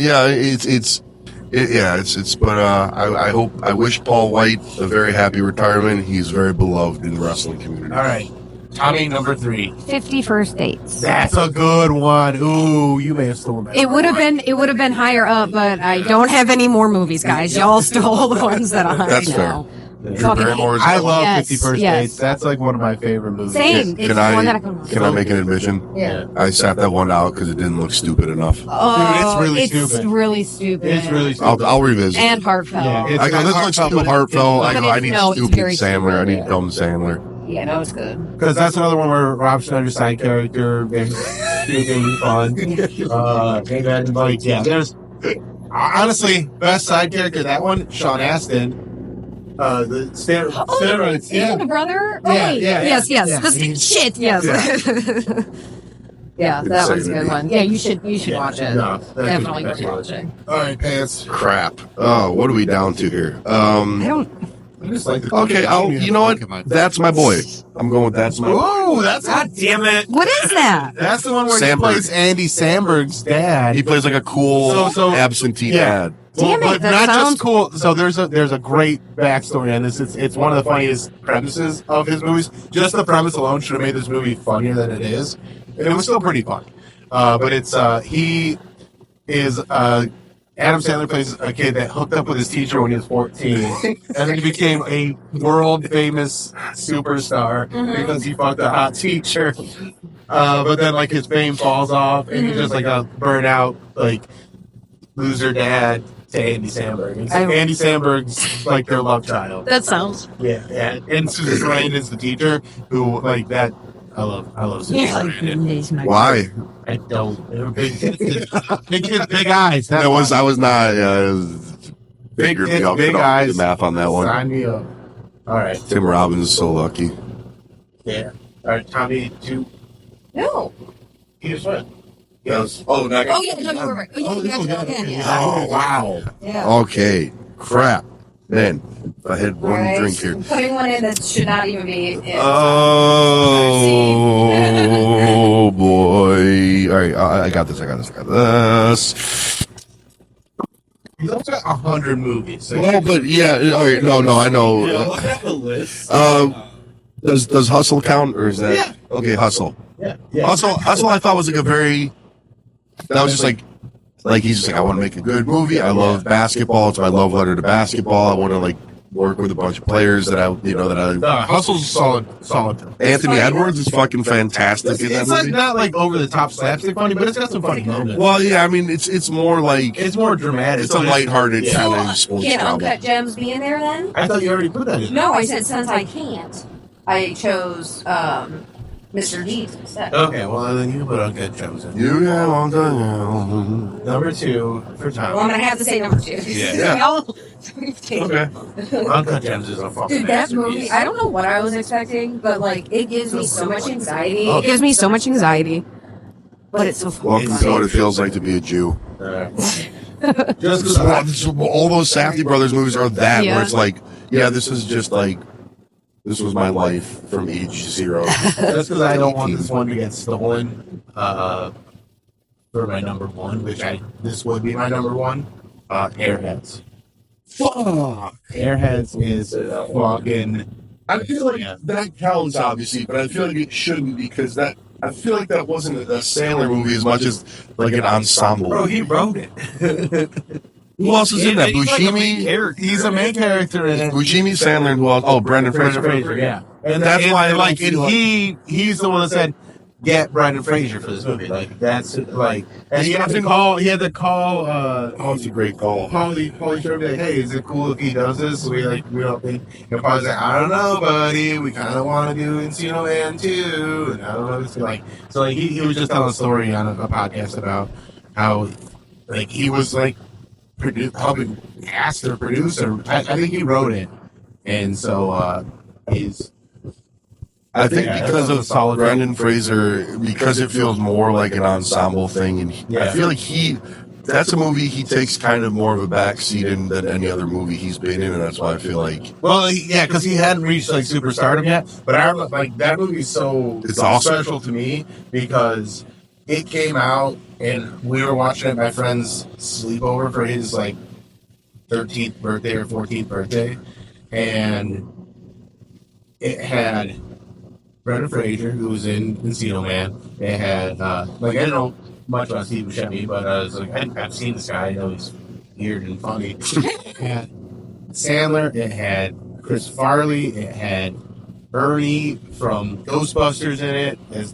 but I wish Paul White a very happy retirement. He's very beloved in the wrestling community. All right, Tommy, number 3. 50 First Dates. That's a good one. Ooh, you may have stolen that. It would have been higher up, but I don't have any more movies, guys. Y'all stole the ones that I That's know. Drew Fucking- Barrymore's I love Yes, 50 First yes. Dates. That's like one of my favorite movies. Same. It's the one that I can I make an admission? Yeah. I sat that one out because it didn't look stupid enough. Oh, really it's stupid. really stupid. It's really stupid. I'll revisit. and heartfelt. Yeah, Yeah, it's I go, not this looks heartfelt, too but heartfelt. I but go, I it's- need no, it's stupid very Sandler. I need stupid. dumb Sandler. that was good. Because that's another one where Rob Schneider's side character is stupid fun. And then, like, yeah, there's honestly best side character. That one, Sean Astin. The steroids. Yeah, the brother. Oh, Yeah, wait. yeah, yes, yeah, yes. yeah. The shit. Yes. Yeah, that one's a good one. Yeah, you should watch it. No, Definitely worth watching. All right, pants. Crap. Oh, what are we down to here? I don't. I just like the Okay, you know what? That's my boy. I'm going with that's my boy. Ooh, that's God damn it! What is that? that's the one where he Sandberg. plays Andy Samberg's dad. He plays like a cool So- absentee yeah. dad. Damn it, but that not sounds- just cool. So there's a great backstory on this. It's one of the funniest premises of his movies. Just the premise alone should have made this movie funnier than it is, and it was still pretty fun. But it's he is Adam Sandler plays a kid that hooked up with his teacher when he was 14, and then he became a world famous superstar because he fucked a hot teacher. But then like his fame falls off, and he's just like a burnout like loser dad to Andy Samberg. And so Andy Samberg's like their love child. That sounds. Yeah. And Susan Sarandon is the teacher who like that. I love Susan Sarandon. Why? I don't. Big kids, big eyes. I was not. Figured me up. Big I eyes. did the math on that one. Sign me up. All right. Tim Robbins is so lucky. Yeah. All right, Tommy. 2. No. He just went. Yes. Oh yeah, no, you were right. Oh, yeah. Oh wow. Yeah. Okay. Crap. Man, if I had one Alright, drink here. Putting one in that should not even be in. Oh boy! All right, I got this. He's also got 100 movies. So Well, but yeah, all right. No, I know. Yeah, look at the list. Does Hustle count, or is that Yeah. okay? Hustle. yeah. Hustle. I thought was like a very. That was just like he's just like, I want to make a good movie. I love basketball, so I love letter to basketball. I want to like work with a bunch of players that I. Hustle's solid. Anthony Edwards is fucking fantastic in that It's like movie. not like over the top slapstick funny, but it's got some funny moments. Well, yeah, I mean, it's more like It's more dramatic. it's a lighthearted Yeah. kind of sports Can drama. Uncut Gems be in there then? I thought you already put that in. No, I said since I can't, I chose Mr. Deeds instead. Okay, well then you put Uncut Gems in. You got all done. Number 2 for Well, I'm Tommy. gonna have to say number 2. Yeah. Y'all- Okay. Uncut Gems is a fucking Dude, that masterpiece. movie, I don't know what I was expecting, but like, it gives me so much anxiety. Oh. It gives me so much anxiety. But it's so Welcome fun. to what it feels like to be a Jew. Just because All those Safdie Brothers movies are that, Yeah. where it's like, yeah, this is just like, this was my life from age 0. I don't want this one to get stolen for my number 1, this would be my number 1. Airheads. Fuck. Airheads is fucking. I feel like that counts, obviously, but I feel like it shouldn't because I feel like that wasn't a Sandler movie as much as like an ensemble. Bro, he wrote it. Who else is in that? He's like a main Buscemi? character. He's a main character in it. Buscemi, Sandler, and who else? Oh, Brendan Brendan Fraser. Fraser, yeah. And That's why I like, don't and feel he's the one that said, get Brendan Fraser for this movie. Like, that's like, and he had to call, Oh, it's a great call. Paulie Shore, be like, hey, is it cool if he does this? We don't think. And Paulie's like, I don't know, buddy. We kind of want to do Encino Man too. And I don't know. It's like, so like he was just telling a story on a podcast about how like he was like probably cast or producer. I think he wrote it, and so he's. I think Yeah, because that's a of solid Brendan Fraser, because it feels more like an ensemble thing, and I feel like that's a movie he takes kind of more of a backseat in than any other movie he's been in, and that's why I feel like Well, yeah, because he hadn't reached like superstardom yet. But I remember, like, that movie is so It's awesome. special to me because it came out and we were watching it at my friend's sleepover for his like 13th birthday or 14th birthday, and it had Brendan Fraser, who was in Encino Man. It had like, I didn't know much about Steve Buscemi, but I was like, I've seen this guy. I know he's weird and funny. It had Sandler. It had Chris Farley. It had Ernie from Ghostbusters in it as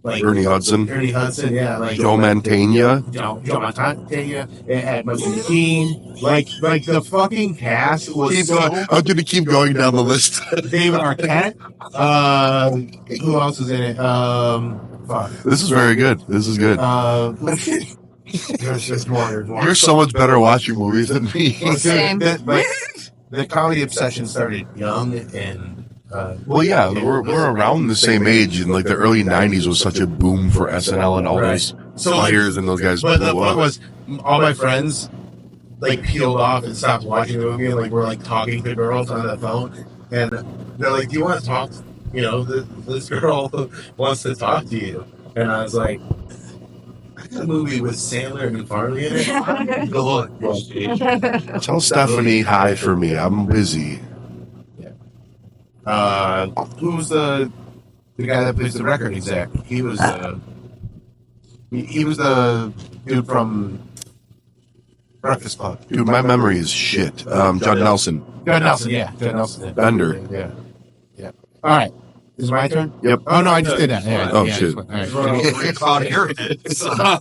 like Ernie Hudson, yeah, like Joe Mantegna. Joe Mantegna. It had Michael McKean. Like the fucking cast was so. I'm going to keep going down the list. David Arquette. Who else is in it? Fuck. This is very good. This is good. There's just more. You're so much better watching movies than me. Same. The comedy obsession started young and. Well, yeah, we're around the same age, and like the early '90s was such a boom for SNL and all those players and those guys. But the blew point up. was, all my friends like peeled off and stopped watching the movie, and like we're like talking to girls on the phone, and they're like, "Do you want to talk? You know, this girl wants to talk to you." And I was like, "I got a movie with Sandler and Farley in it." Go on. Tell Stephanie hi for me. I'm busy. Who's the guy that plays the record exec? He was the dude from Breakfast Club. Dude, my memory is shit. John Nelson. John Nelson, yeah. John Nelson. Bender. Yeah. Yeah. All right. Is it my turn? Yep. Oh, no, I just did that. Yeah, Oh, yeah, shit. All right.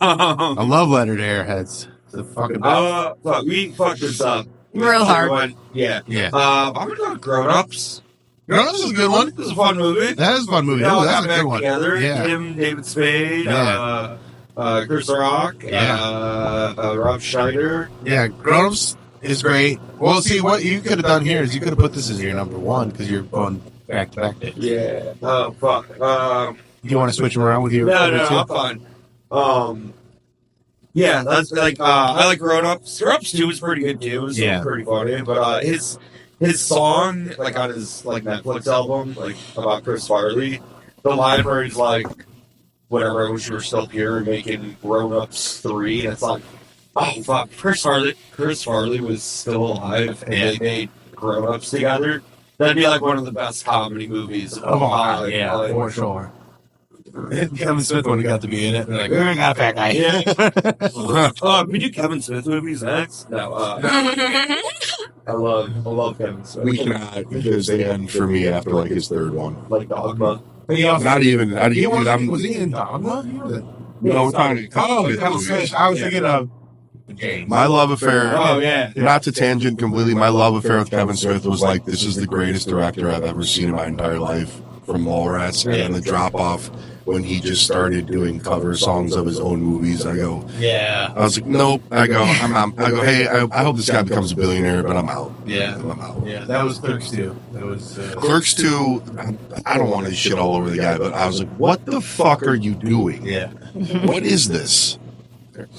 I love lettered airheads. It's the fucking best. Fuck, we fucked this up. Real hard. One. Yeah. Yeah. I'm gonna go with Grown Ups. No, this is a good one. This is a fun movie. That is a fun movie. They all That's got a good back one. together. Yeah. Him, David Spade, Yeah. Chris Rock, Rob Schneider. Yeah, Grown Ups is great. Well, see, what you could have done here is you could have put this as your number one because you're going back to back. Yeah. Oh fuck. Do you want to switch them around with your? No, other two? I'm fine. Yeah, that's like I like Grown Ups. Grown Ups 2 was pretty good too. It was Yeah. pretty funny. But his song, like on his like Netflix album, like about Chris Farley, the line where he's like, "Whatever, I wish you were still here," making Grown Ups 3. And it's like, oh fuck, Chris Farley was still alive, and they made Grown Ups together. That'd be like one of the best comedy movies of all time. yeah, Like, for sure. Kevin Smith when he got to be in it. They're like, we got a fat guy. Yeah. We do Kevin Smith movies next. No, I love Kevin Smith. We cannot, because they end for me after like his third one. Like Dogma. But he also, Not even. he was, I'm, was he in Dogma? no, we're talking Oh, college. I was thinking of James. My love affair. Oh yeah. Not to tangent completely. My love affair with Kevin Smith was like, this is the greatest director I've ever seen in my entire life. From Mallrats, and then the drop off when he just started doing cover songs of his own movies. I was like, nope. I go, hey, I hope this guy becomes a billionaire, but I'm out. Yeah. I'm out. Yeah, that was Clerks 2. That was Clerks 2, I don't want to shit all over the guy, but I was like, what the fuck are you doing? yeah. What is this? But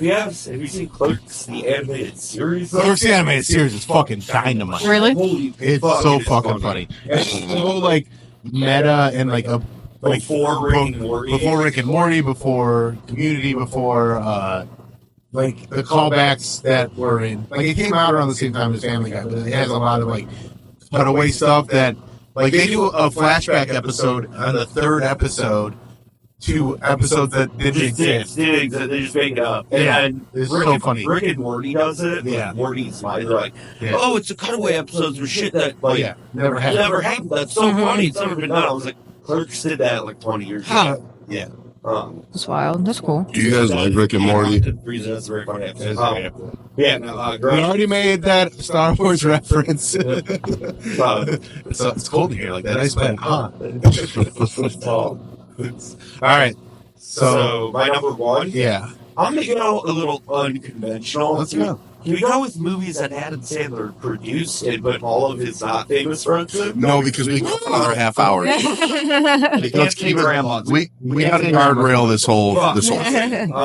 have you seen Clerks, the animated series? Clerks the animated series is fucking dynamite. Really? Holy It's fuck, so it is fucking funny. It's so like meta and like a Before Rick and Morty. before Rick and Morty, before Community, before like the callbacks that were in. Like it came out around the same time as Family Guy, but it has a lot of like cutaway stuff that like they do a flashback episode on the third episode to episodes that didn't exist. They just make it up. Yeah, And it's Rick, so funny. Rick and Morty does it. Yeah. Morty's like, they're like, Yeah. oh, it's a cutaway episodes with shit that like Yeah, never happened. never happened. That's so funny. It's never been done. I was like, Clerks did that like 20 years ago. Yeah. That's wild. That's cool. Do you guys like Rick and Morty? That's a very funny episode. It's very epic. Yeah, no, We already made that Star Wars reference. So uh, it's cold here, like that. I spent, huh? All right. so my number one, Yeah. I'm gonna go a little unconventional. Let's go. Can we go with movies that Adam Sandler produced and put all of his not famous friends in? No, because we go for another half hour. Let's keep it. Grandma. We got to guardrail this whole thing. I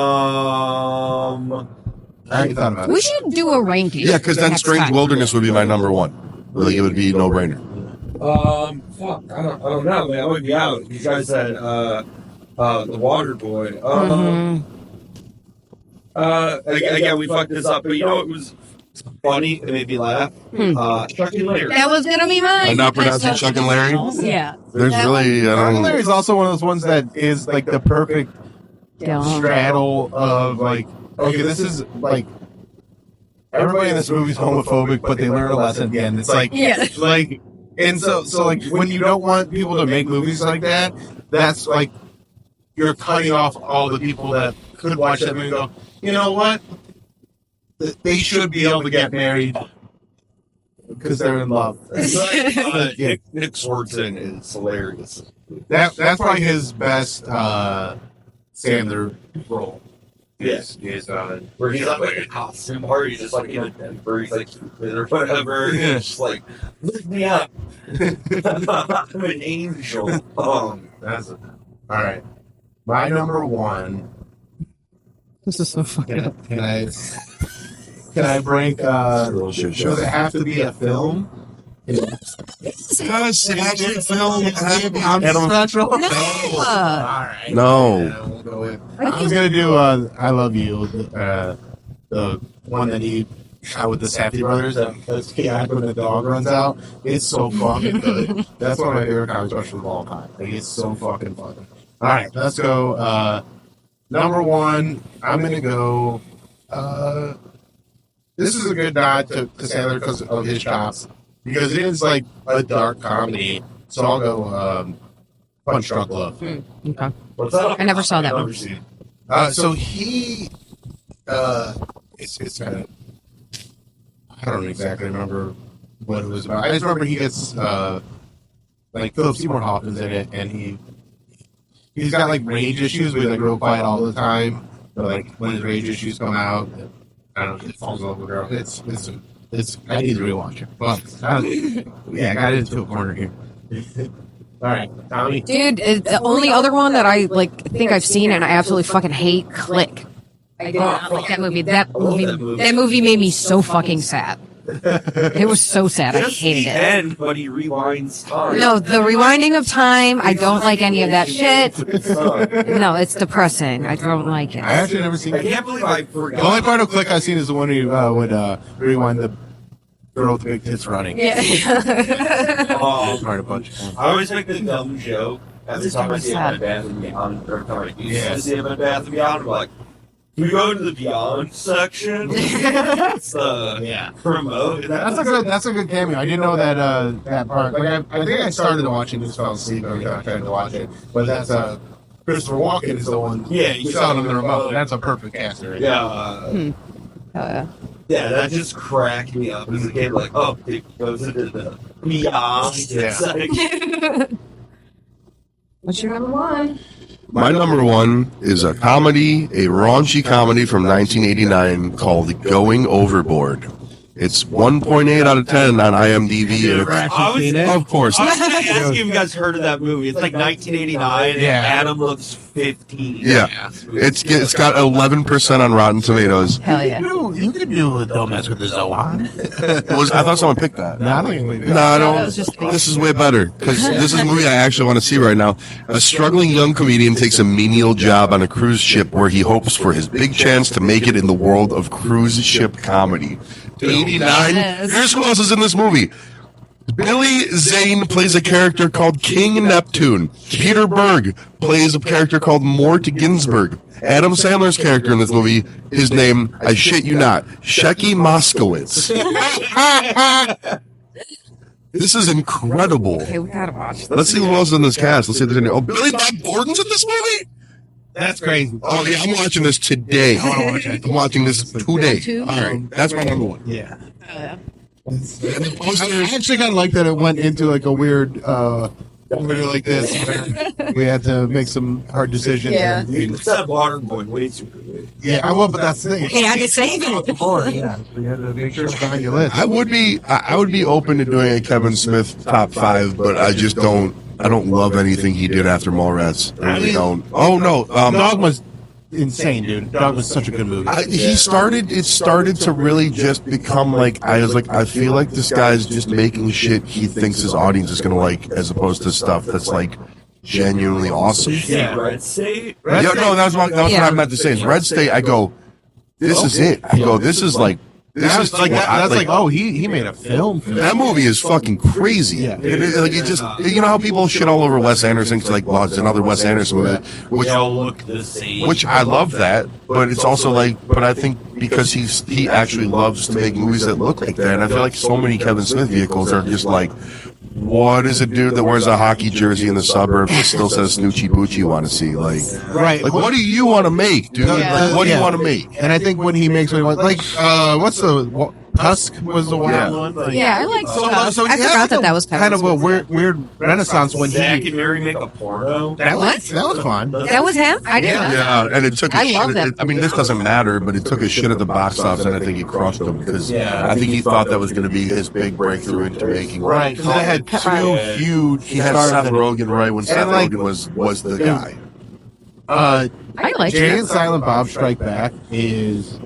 already thought about We it. should do a ranking. Yeah, because then next Strange time. Wilderness would be my number one. Like it would be no brainer. Fuck, I don't know, man. I would be out. You guys said, The Water Boy. Again, we fucked this up, but you know what was funny? It made me laugh. Chuck and Larry. That was gonna be mine. I'm not pronouncing Chuck and Larry. Yeah. There's really, Larry is also one of those ones that is like the perfect Dumb. straddle of like, okay, this is like everybody in this movie's homophobic, but they learn a lesson at the end. It's like, Yeah. like, and so like when you don't want people to make movies like that, that's like you're cutting off all the people that could watch that movie and go, you know what? They should be able to get married because they're in love. Nick Swardson is hilarious. That's probably his best Sandler role. Yes. Where he's not like a costume party, he's just like in a Denver, he's like or whatever. Yeah. It's just like, lift me up. I'm an angel. That's all right. My number one. This is so fucking up. Can I break? Does it have to be a film? No. All right. No. Yeah, we'll go with. I was gonna do "I Love You," the one that he shot with the Safdie brothers. That's chaotic when the dog runs out. It's so fucking good. That's one of my favorite comedy specials of all time. Like, it's so fucking funny. All right, let's go. Number one, I'm gonna go. This is a good nod to Sandler because of his chops, because it is like a dark comedy. So I'll go Punch Drunk Love. Okay. What's that? I never saw that one. So he, it's kind of, I don't exactly remember what it was about. I just remember he gets like Philip Seymour Hoffman's in it, and he's got like rage issues, but he's like real quiet all the time. But like when his rage issues come out, I don't know, he falls in love with a girl. It's I need to rewatch it. But yeah, I got into a corner here. All right, Tommy. Dude, the only other one that I like think I've seen and I absolutely fucking hate, Click. I did not like that movie. That movie made me so fucking sad. It was so sad. I Just hated the it. end, but he rewinds time. No, the rewinding of time, I don't like any of that shit. No, it's depressing. I don't like I it. actually never seen I it. can't believe I The forgot. only part of Click I've seen is the one where you would rewind the girl with the big tits running. Yeah. Part a bunch. I always make the dumb joke every time I see him in Bath and Beyond, or every time I used to see him in Bath and Beyond. I'm like, can we go to the Beyond section? It's Yeah. promote. That's a good cameo. I didn't know that that part. Like I think I started watching, just fell asleep every time I tried to watch it. But that's Christopher Walken is the one. Yeah, you saw it on the remote. That's a perfect caster. Right? Yeah. Yeah, that just cracked me up as a kid. Like, oh, it goes into the Beyond section. What's your number one? My number one is a comedy, a raunchy comedy from 1989 called Going Overboard. It's 1.8 out of 10 on IMDb. Of course. I was going to ask you if you guys heard of that movie. It's like 1989, Yeah. and Adam looks 15. Yeah. It's got 11% on Rotten Tomatoes. Hell yeah. You could do a Don't Mess with the Zohan. I thought someone picked that. No, I don't even believe No, I that don't. was just me. This is way better because this is a movie I actually want to see right now. A struggling young comedian takes a menial job on a cruise ship where he hopes for his big chance to make it in the world of cruise ship comedy. 89. Yes. Here's who else is in this movie: Billy Zane plays a character called King Neptune. Peter Berg plays a character called Mort Ginsburg. Adam Sandler's character in this movie, his name, I shit you not, Shecky Moskowitz. This is incredible. Okay, we gotta watch this. Let's see who else is in this cast. Let's see if there's any. Oh, Billy Bob Gordon's in this movie? That's crazy. Oh, yeah, I'm watching this today. I wanna watch it. I'm watching this today. Two? All right, that's my number one. Yeah. I actually kind of like that it went into like a weird video like this. Where we had to make some hard decisions. Yeah. It's that water going way too quickly. Yeah, I will, but that's the thing. Hey, I can save it. Yeah, we had to make sure it's on your list. I would be open to doing a Kevin Smith top 5, but I just don't. I don't love anything he did after Mallrats. I really don't. Oh no, Dogma's insane, dude. Dogma's such a good movie. It started to really just become like, I feel like this guy's just making shit he thinks his audience is gonna like, as opposed to stuff that's like genuinely awesome. Yeah. Red State? Yeah, no, that was what I meant to say. Is Red State, I go, this is it. I go, this is like, That's like that's like, oh, he made a film. that movie is fucking crazy. Yeah. It just, you know how people shit all over Wes Anderson, 'cause like, well, it's another Wes Anderson movie, They all look the same. which I love that, but it's also like, but I think because he actually loves to make movies that look like that, and I feel like so many Kevin Smith vehicles are just like, what is a dude that wears a hockey jersey in the suburbs that still says Snoochie Boochie you want to see? Like, Right. like what do you want to make, dude? Yeah. Like, what do you Yeah. want to make? And I think when he makes what he wants, like, what's the Tusk was the wild Yeah. one. Like, Yeah, I like So, that. so I he has forgot that that was kind of a weird renaissance when Zach he. and Mary make a porno. That What? was fun. That was him? I didn't know. Yeah, and it took. A I love shit, that I mean, this doesn't matter, but it took a shit at the box office, and I think he crushed him because I think he thought that was going to be his big breakthrough into making. Right, because they had two Right. huge. He had stars Seth in it. Rogen right when Seth like- Rogen was the guy. I like Jay it. and Silent Bob Strike Back is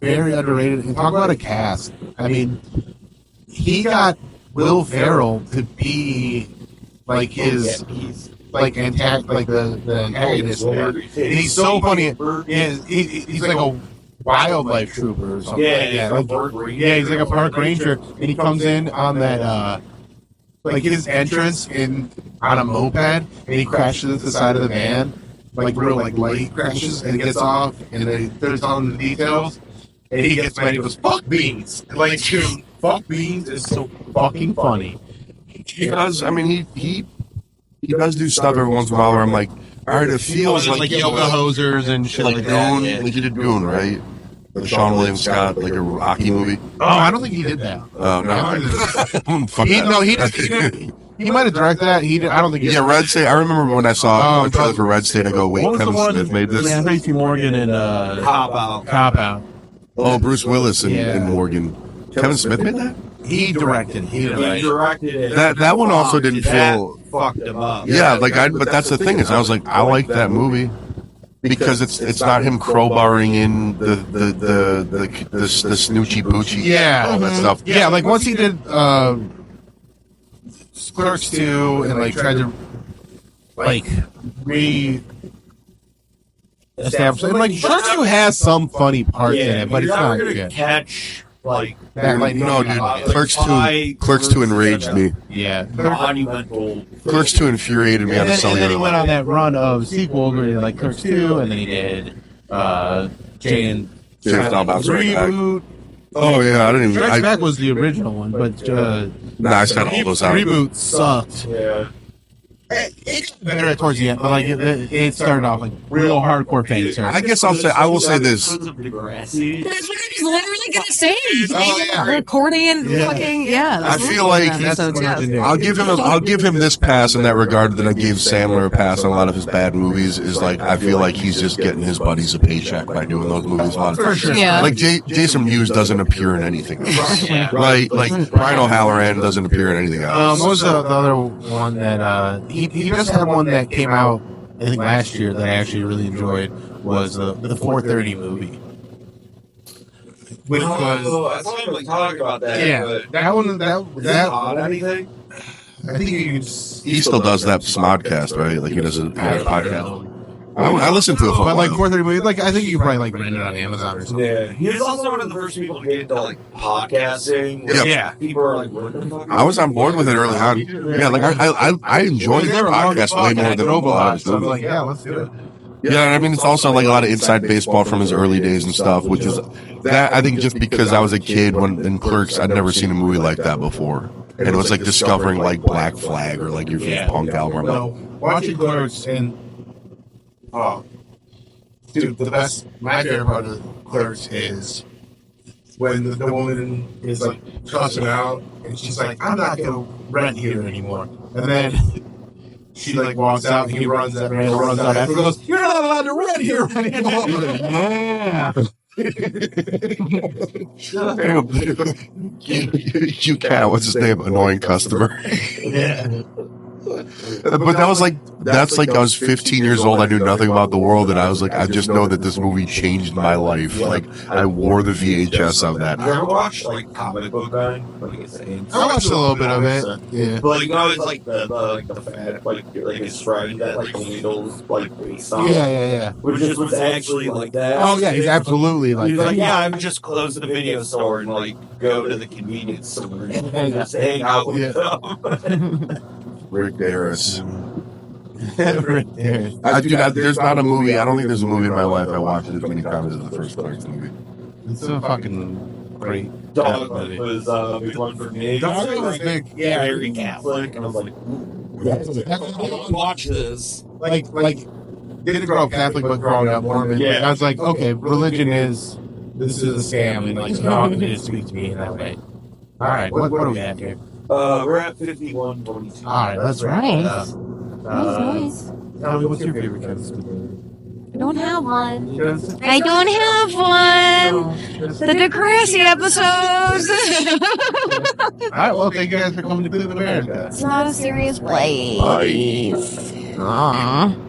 very underrated. And talk about a cast. I mean, he got Will Ferrell to be like his like the antagonist there. And he's so funny. He's like a wildlife trooper or something. Yeah, like that. He's like a park ranger, and he comes in on that like his entrance on a moped, and he crashes into the side of the van, like real like light crashes, and he gets off, and then there's on the details, and he gets mad. He goes, "Fuck beans!" Like, dude, fuck beans is so fucking funny. He does. I mean, he does do stuff every once in a while where I'm like, all right, it feels like yoga hosers and shit like like Goon, that. like he did Goon, right? The Sean William Scott, like a Rocky movie. Oh, I don't think he did that. Oh no, fuck He, that. no, he did. He might have directed that. He did, I don't think he Yeah, Red State. I remember when I saw Oh, a trailer for Red State. I go, wait, What was Kevin the one Smith made this. with Tracy Morgan and Cop out. Cop Out. Oh, Bruce Willis and, Yeah. and Morgan. Kevin Smith made that. He directed. He He directed. directed it. That one also didn't That feel. fucked him up. Yeah, like but that's the thing is, I was like, I like that movie because it's not him crowbarring in the Snoochie Boochie, Yeah. all that stuff. Yeah, like once he did Clerks 2 and like tried to like establish and like Clerks 2 has some funny parts in it, but it's you're not never gonna good. catch like That, like, No, dude, Clerks high 2 enraged me. Yeah. monumental. Clerks 2 infuriated me on And a then, cellular he went level. on that run of sequels where he did like Clerks 2 and then he did Jay and Silent Bob Strikes Back. Reboot. Oh yeah, I didn't even. Strikes Back was the original one, but Nah, I said all those out. Reboot sucked. Yeah. It got better towards the end, but like it started off like real hardcore fan service. I guess I will say this. Sons of Degrassi. That's what he's literally gonna say. He's Oh, yeah. accordion, fucking yeah. I feel like episodes, yeah. legendary. I'll give him this pass in that regard that I gave Sandler a pass on a lot of his bad movies. Is like I feel like he's just getting his buddies a paycheck by doing those movies. A lot of For times. sure. Yeah. Like Jason Mewes doesn't appear in anything. Right? Like Brian O'Halloran doesn't appear in anything else. What was the other one that he just had one that came out I think last year that I actually really enjoyed was the 4:30 movie, which was I thought we were talking about that. yeah But that one is that that on anything? I think you can He still does that Smodcast, right? Like he does a podcast. I listened to it for a But like while. 4:30 movie, like I think you could probably like rent it on Amazon or something. Yeah, he was also one of the first people to get into like podcasting. Yep. Yeah. People are like, "What the fuck?" I was on board with it early on. Yeah, like I enjoyed the podcast way more than Nova a lot Lodge, of so I was movies. like, yeah, let's do it. Yeah, I mean, it's also like a lot of inside baseball from his early days and stuff, which is that I think just because I was a kid when in Clerks, I'd never seen a movie like that before. And it was like discovering like Black Flag or like your favorite punk album. So watching Clerks and dude, my favorite part of Clerks is when the woman is like cussing out and she's like, I'm not gonna rent here anymore. And then she like walks out and he runs out and after and goes, you're not allowed to rent here anymore. You cat, what's his name? Annoying customer. Yeah. But that's like I was 15 years old. I knew nothing about the world, and I was like, I just know that this movie changed my life. Like I wore the VHS of that. Have you ever watched like Comic Book Guy? Like, it's I watched a little bit of it. Yeah. But like, no, it's like the fat, like his friend that like the needles like based on. Yeah. Which is what's actually like that. Oh yeah, he's absolutely like He's that. like, yeah, I would just close the video store and like go to the convenience store and just hang out with them. Rick Harris. Right there. There's not a movie. I don't think there's a movie in my life I watched as many times as the first Clerks movie. It's so fucking great. Dogma was a big one for me. Dogma was big. Yeah, very Catholic, and I was like, watch this. Like didn't grow up Catholic, but growing up Mormon. Yeah. I was like, okay, religion is this is a scam, and like God didn't speak to me in that way. All right, what do we have here? We're at 51:22. All right, let's wrap it up. Nice. Ellie, what's your favorite kind of I don't have one. I don't have one. The Degrassi episodes. All right, well, thank you guys for coming to Cleveland America. It's not a serious place. Aww.